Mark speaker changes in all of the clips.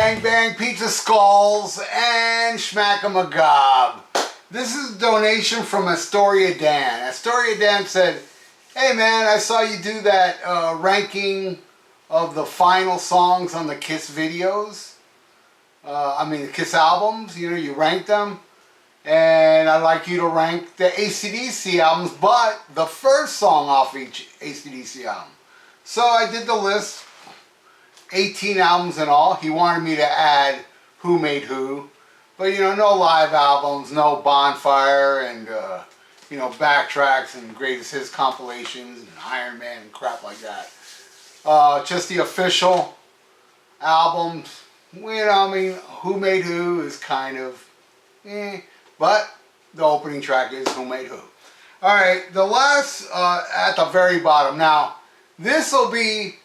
Speaker 1: Bang Bang Pizza Skulls and SHMACKEMAGOB. This is a donation from Astoria Dan. Astoria Dan said, hey man, I saw you do that ranking of the final songs on the Kiss videos. The Kiss albums, you know, you rank them. And I'd like you to rank the AC/DC albums, but the first song off each AC/DC album. So I did the list, 18 albums in all. He wanted me to add Who Made Who. But, you know, no live albums, no Bonfire and, you know, backtracks and Greatest Hits compilations and Iron Man and crap like that. Just the official albums. You know, I mean, Who Made Who is kind of, but the opening track is Who Made Who. Alright, the last, at the very bottom. Now, this will be,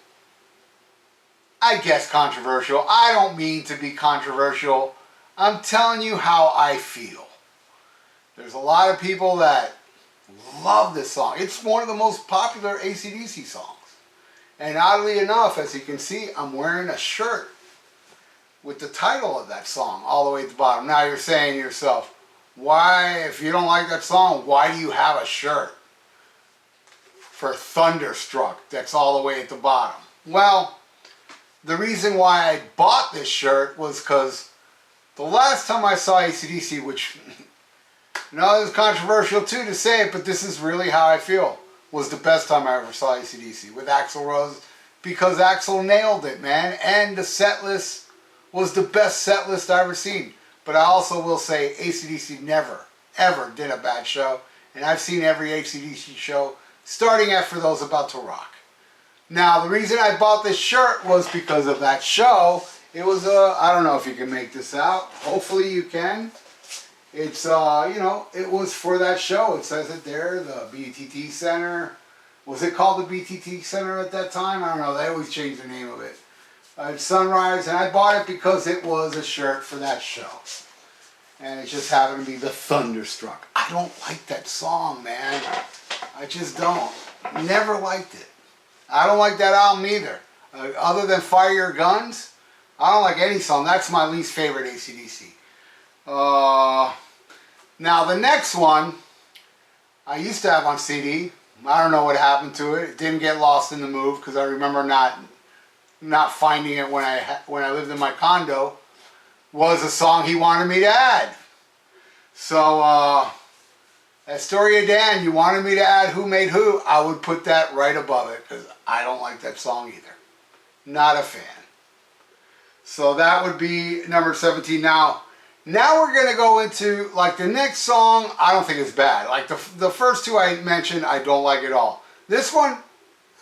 Speaker 1: I guess, controversial. I don't mean to be controversial. I'm telling you how I feel. There's a lot of people that love this song. It's one of the most popular AC/DC songs. And oddly enough, as you can see, I'm wearing a shirt with the title of that song all the way at the bottom. Now you're saying to yourself, why, if you don't like that song, why do you have a shirt for Thunderstruck that's all the way at the bottom? Well, the reason why I bought this shirt was because the last time I saw AC/DC, which, you know, it was controversial too to say it, but this is really how I feel, was the best time I ever saw AC/DC with Axl Rose, because Axl nailed it, man, and the set list was the best set list I ever seen. But I also will say AC/DC never, ever did a bad show. And I've seen every AC/DC show, starting after those about to rock. Now, the reason I bought this shirt was because of that show. It was, I don't know if you can make this out. Hopefully you can. It's, you know, it was for that show. It says it there, the BTT Center. Was it called the BTT Center at that time? I don't know. They always change the name of it. It's Sunrise, and I bought it because it was a shirt for that show. And it just happened to be the Thunderstruck. I don't like that song, man. I just don't. Never liked it. I don't like that album either. Other than Fire Your Guns, I don't like any song. That's my least favorite AC/DC. Now the next one, I used to have on CD. I don't know what happened to it. It didn't get lost in the move because I remember not finding it when I lived in my condo, was a song he wanted me to add. So, Astoria Dan, you wanted me to add Who Made Who, I would put that right above it, because I don't like that song either. Not a fan. So that would be number 17. Now we're going to go into, like, the next song, I don't think it's bad. Like, the first two I mentioned, I don't like at all. This one,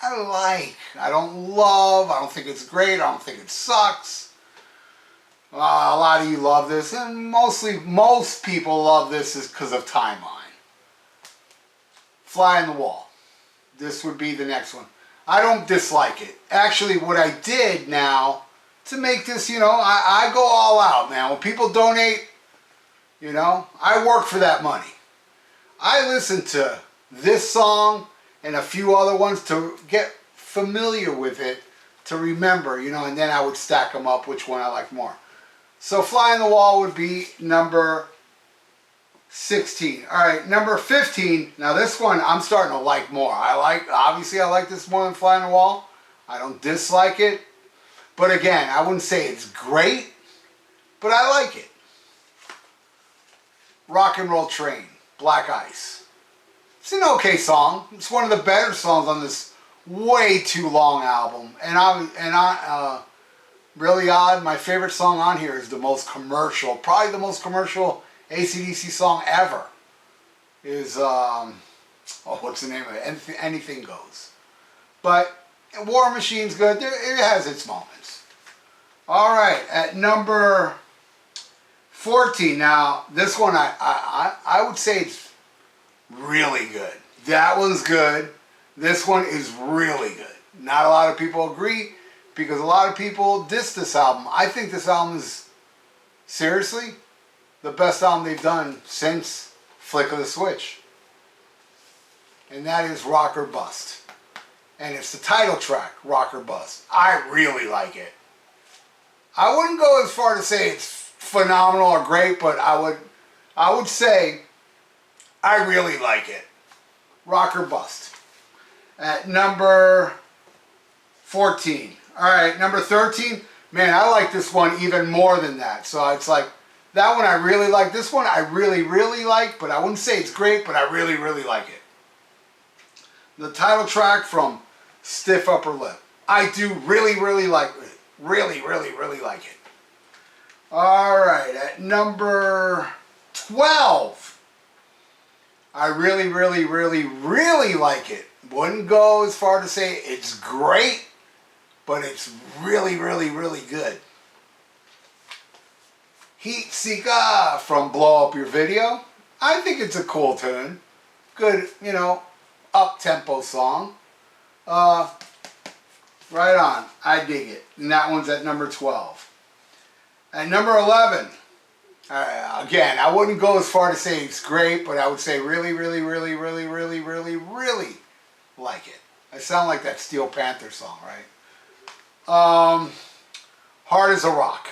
Speaker 1: I like. I don't love. I don't think it's great. I don't think it sucks. A lot of you love this, and most people love this is because of Timeline. Fly on the Wall. This would be the next one. I don't dislike it. Actually, what I did now to make this, you know, I go all out, man. When people donate, you know, I work for that money. I listen to this song and a few other ones to get familiar with it, to remember, you know, and then I would stack them up, which one I like more. So Fly on the Wall would be number 16. Alright, number 15. Now this one I'm starting to like more. Obviously I like this more than Fly on the Wall. I don't dislike it. But again, I wouldn't say it's great, but I like it. Rock and Roll Train, Black Ice. It's an okay song. It's one of the better songs on this way too long album. And really odd, my favorite song on here is the most commercial, probably the most commercial AC/DC song ever. Is, what's the name of it? Anything Goes. But War Machine's good. It has its moments. Alright, at number 14. Now, this one I would say it's really good. That one's good. This one is really good. Not a lot of people agree because a lot of people diss this album. I think this album is, seriously, the best album they've done since Flick of the Switch. And that is Rock or Bust. And it's the title track, Rock or Bust. I really like it. I wouldn't go as far to say it's phenomenal or great, but I would say I really like it. Rock or bust. At number 14. Alright, number 13. Man, I like this one even more than that. So it's like, that one I really like. This one I really, really like, but I wouldn't say it's great, but I really, really like it. The title track from Stiff Upper Lip. I do really, really like it. Really, really, really like it. Alright, at number 12. I really, really, really, really like it. Wouldn't go as far to say it's great, but it's really, really, really good. Heat Seeker from Blow Up Your Video. I think it's a cool tune. Good, you know, up-tempo song. Right on. I dig it. And that one's at number 12. At number 11, again, I wouldn't go as far to say it's great, but I would say really, really, really, really, really, really, really like it. I sound like that Steel Panther song, right? Hard as a Rock.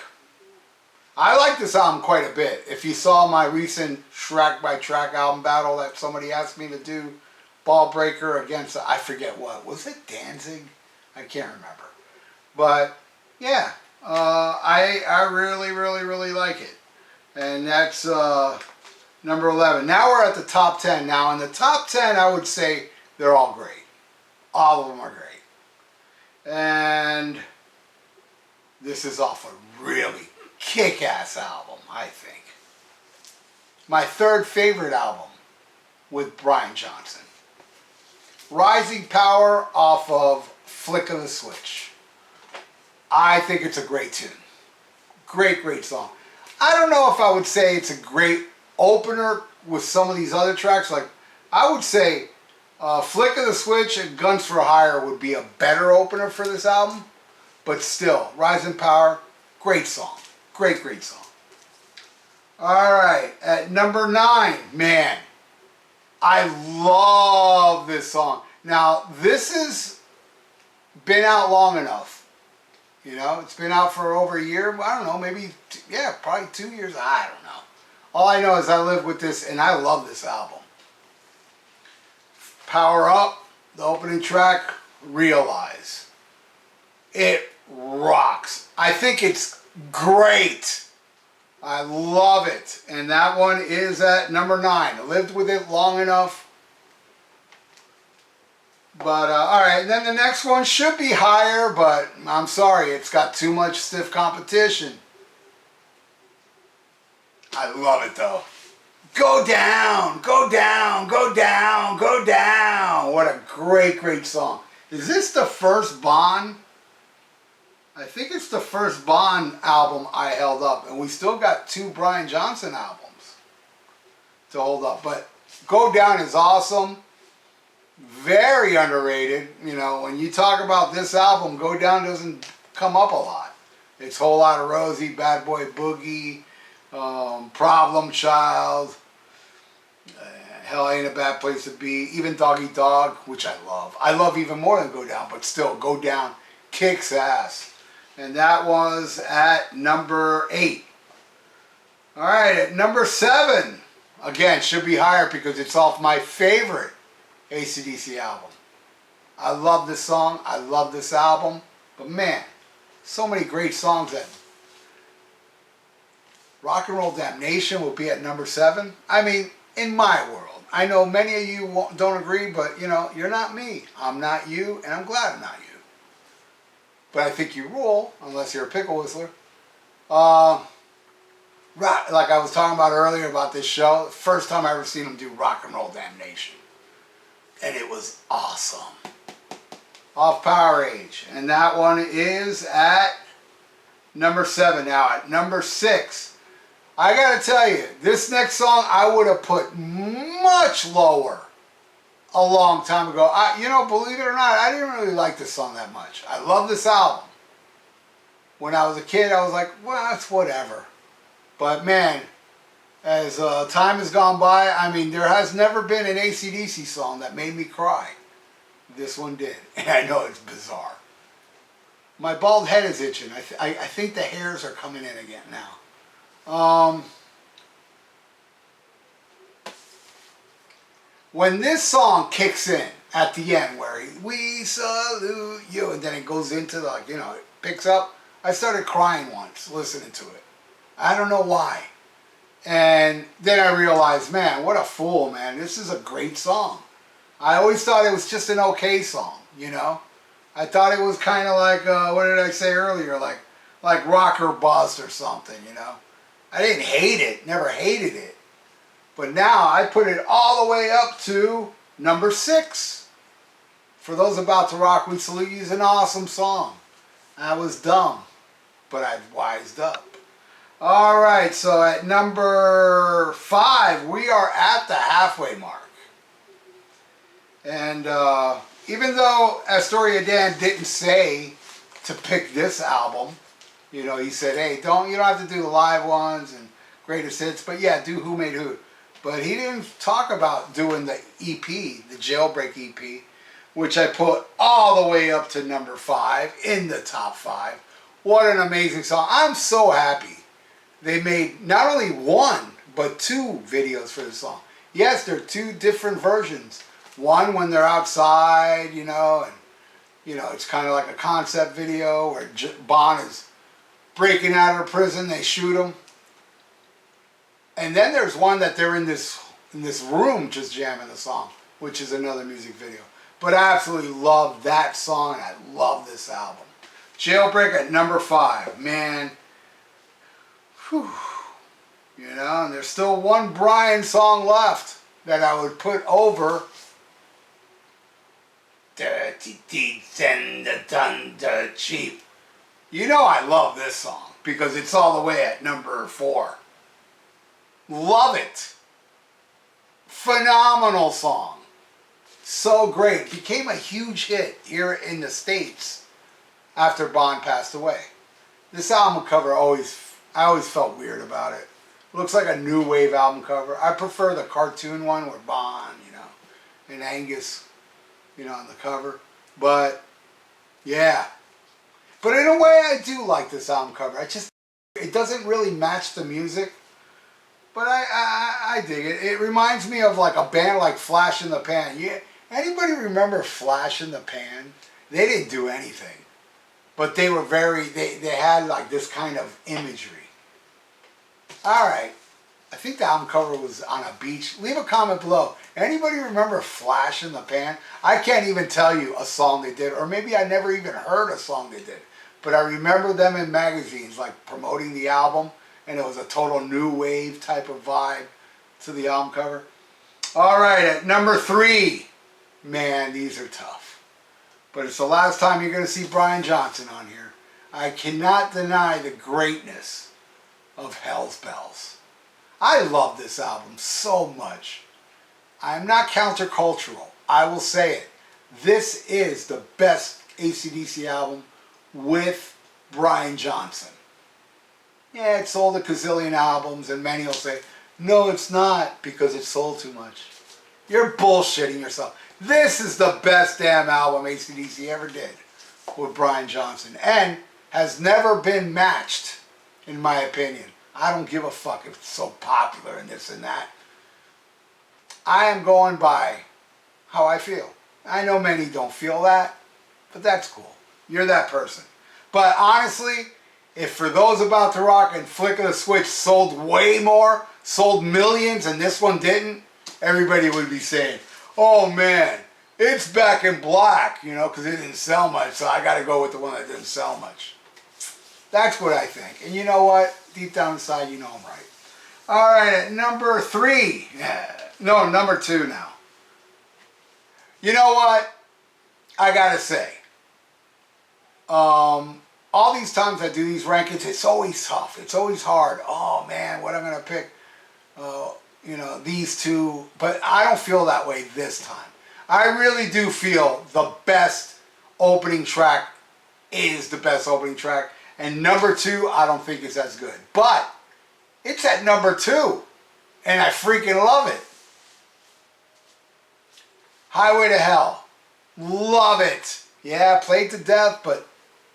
Speaker 1: I like this album quite a bit. If you saw my recent track by track album battle that somebody asked me to do, Ball Breaker against, I forget what, was it Danzig? I can't remember. But yeah, I really, really, really like it. And that's number 11. Now we're at the top 10. Now in the top 10, I would say they're all great. All of them are great. And this is off a really kick-ass album, I think. My third favorite album with Brian Johnson. Rising Power off of Flick of the Switch. I think it's a great tune. Great, great song. I don't know if I would say it's a great opener with some of these other tracks. Like, I would say Flick of the Switch and Guns for Hire would be a better opener for this album. But still, Rising Power, great song. Great, great song. Alright, at number 9, man, I love this song. Now, this has been out long enough. You know, it's been out for over a year. I don't know, maybe, yeah, probably 2 years. I don't know. All I know is I live with this, and I love this album. Power Up, the opening track, Realize. It rocks. I think it's great. I love it. And that one is at number 9. I lived with it long enough. But, alright, then the next one should be higher, but I'm sorry, it's got too much stiff competition. I love it, though. Go down, go down, go down, go down. What a great, great song. Is this the first Bond? I think it's the first Bond album I held up, and we still got 2 Brian Johnson albums to hold up. But Go Down is awesome. Very underrated. You know, when you talk about this album, Go Down doesn't come up a lot. It's Whole Lotta Rosie, Bad Boy Boogie, Problem Child, Hell Ain't a Bad Place to Be, even Doggy Dog, which I love. I love even more than Go Down, but still, Go Down kicks ass. And that was at number 8. Alright, at number 7, again, should be higher because it's off my favorite AC/DC album. I love this song, I love this album, but man, so many great songs. That Rock and Roll Damnation will be at number 7. I mean, in my world. I know many of you don't agree, but you know, you're not me. I'm not you, and I'm glad I'm not you. But I think you rule, unless you're a pickle whistler. Like I was talking about earlier about this show, the first time I ever seen them do Rock and Roll Damnation. And it was awesome. Off Power Age. And that one is at number 7. Now at number 6, I gotta tell you, this next song I would have put much lower a long time ago. You know, believe it or not, I didn't really like this song that much. I love this album. When I was a kid, I was like, well, it's whatever. But man, as time has gone by, I mean, there has never been an AC/DC song that made me cry. This one did. And I know it's bizarre. My bald head is itching. I think the hairs are coming in again now. When this song kicks in at the end where we salute you, and then it goes into like, you know, it picks up, I started crying once listening to it. I don't know why. And then I realized, man, what a fool, man. This is a great song. I always thought it was just an okay song, you know. I thought it was kind of like, what did I say earlier? Like Rock or Bust or something, you know. I didn't hate it, never hated it. But now I put it all the way up to number 6. For those about to rock, we salute you is an awesome song. I was dumb, but I've wised up. All right, so at number 5, we are at the halfway mark. And even though Astoria Dan didn't say to pick this album, you know, he said, hey, you don't have to do the live ones and greatest hits, but yeah, do Who Made Who. But he didn't talk about doing the EP, the Jailbreak EP, which I put all the way up to number 5 in the top 5. What an amazing song. I'm so happy they made not only 1, but 2 videos for the song. Yes, there are 2 different versions. One when they're outside, you know, and, you know, it's kind of like a concept video where Bond is breaking out of prison, they shoot him. And then there's one that they're in this room just jamming the song, which is another music video. But I absolutely love that song, and I love this album. Jailbreak at number 5, man. Whew. You know, and there's still one Brian song left that I would put over Dirty Deeds and the Thunder Cheap. You know I love this song because it's all the way at number 4. Love it. Phenomenal song. So great. Became a huge hit here in the States after Bond passed away. This album cover I always felt weird about it. Looks like a new wave album cover. I prefer the cartoon one with Bond, you know, and Angus, you know, on the cover. But yeah. But in a way I do like this album cover. It doesn't really match the music. But I dig it. It reminds me of like a band like Flash in the Pan. Yeah, anybody remember Flash in the Pan? They didn't do anything. But they were they had like this kind of imagery. Alright. I think the album cover was on a beach. Leave a comment below. Anybody remember Flash in the Pan? I can't even tell you a song they did. Or maybe I never even heard a song they did. But I remember them in magazines like promoting the album. And it was a total new wave type of vibe to the album cover. All right, at number 3. Man, these are tough. But it's the last time you're going to see Brian Johnson on here. I cannot deny the greatness of Hell's Bells. I love this album so much. I'm not countercultural. I will say it. This is the best AC/DC album with Brian Johnson. Yeah, it sold a gazillion albums, and many will say, no, it's not, because it sold too much. You're bullshitting yourself. This is the best damn album AC/DC ever did with Brian Johnson, and has never been matched, in my opinion. I don't give a fuck if it's so popular and this and that. I am going by how I feel. I know many don't feel that, but that's cool. You're that person. But honestly, if for those about to rock and Flick of the Switch sold way more, sold millions, and this one didn't, everybody would be saying, oh man, it's Back in Black, you know, because it didn't sell much, so I got to go with the one that didn't sell much. That's what I think. And you know what? Deep down inside, you know I'm right. All right, at number 3. No, number 2 now. You know what? I got to say, all these times I do these rankings, it's always tough. It's always hard. Oh man, what I'm going to pick, you know, these 2. But I don't feel that way this time. I really do feel the best opening track is the best opening track. And number 2, I don't think it's as good. But it's at number 2. And I freaking love it. Highway to Hell. Love it. Yeah, played to death, but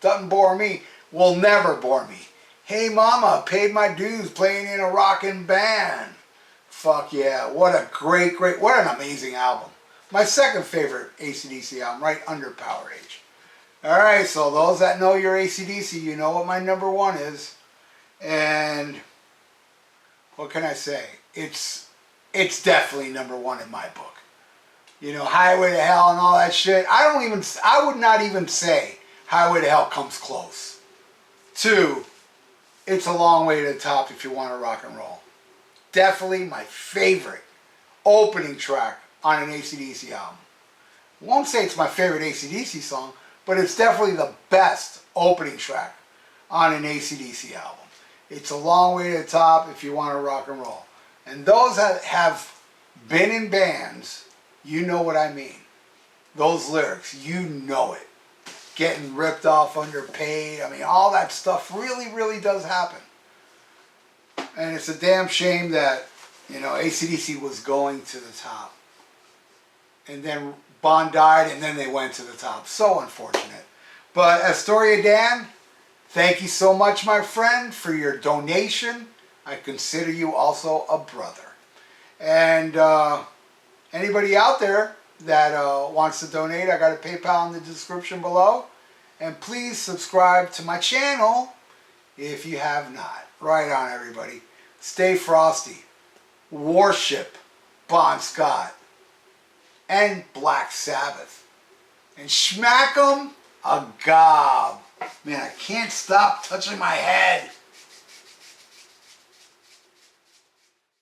Speaker 1: doesn't bore me, will never bore me. Hey Mama, paid my dues playing in a rockin' band. Fuck yeah, what a what an amazing album. My second favorite AC/DC album, right under Power Age. Alright, so those that know your AC/DC, you know what my number one is. And what can I say? It's definitely number one in my book. You know, Highway to Hell and all that shit. I would not even say Highway to Hell comes close to It's a Long Way to the Top if you want to rock and roll. Definitely my favorite opening track on an AC/DC album. Won't say it's my favorite AC/DC song, but it's definitely the best opening track on an AC/DC album. It's a long way to the top if you want to rock and roll. And those that have been in bands, you know what I mean. Those lyrics, you know it. Getting ripped off, underpaid, I mean, all that stuff really, really does happen. And it's a damn shame that, you know, AC/DC was going to the top. And then Bon died, and then they went to the top. So unfortunate. But Astoria Dan, thank you so much, my friend, for your donation. I consider you also a brother. And anybody out there that wants to donate, I got a PayPal in the description below. And please subscribe to my channel if you have not. Right on, everybody. Stay frosty. Worship Bon Scott and Black Sabbath. And SHMACKEMAGOB. Man, I can't stop touching my head.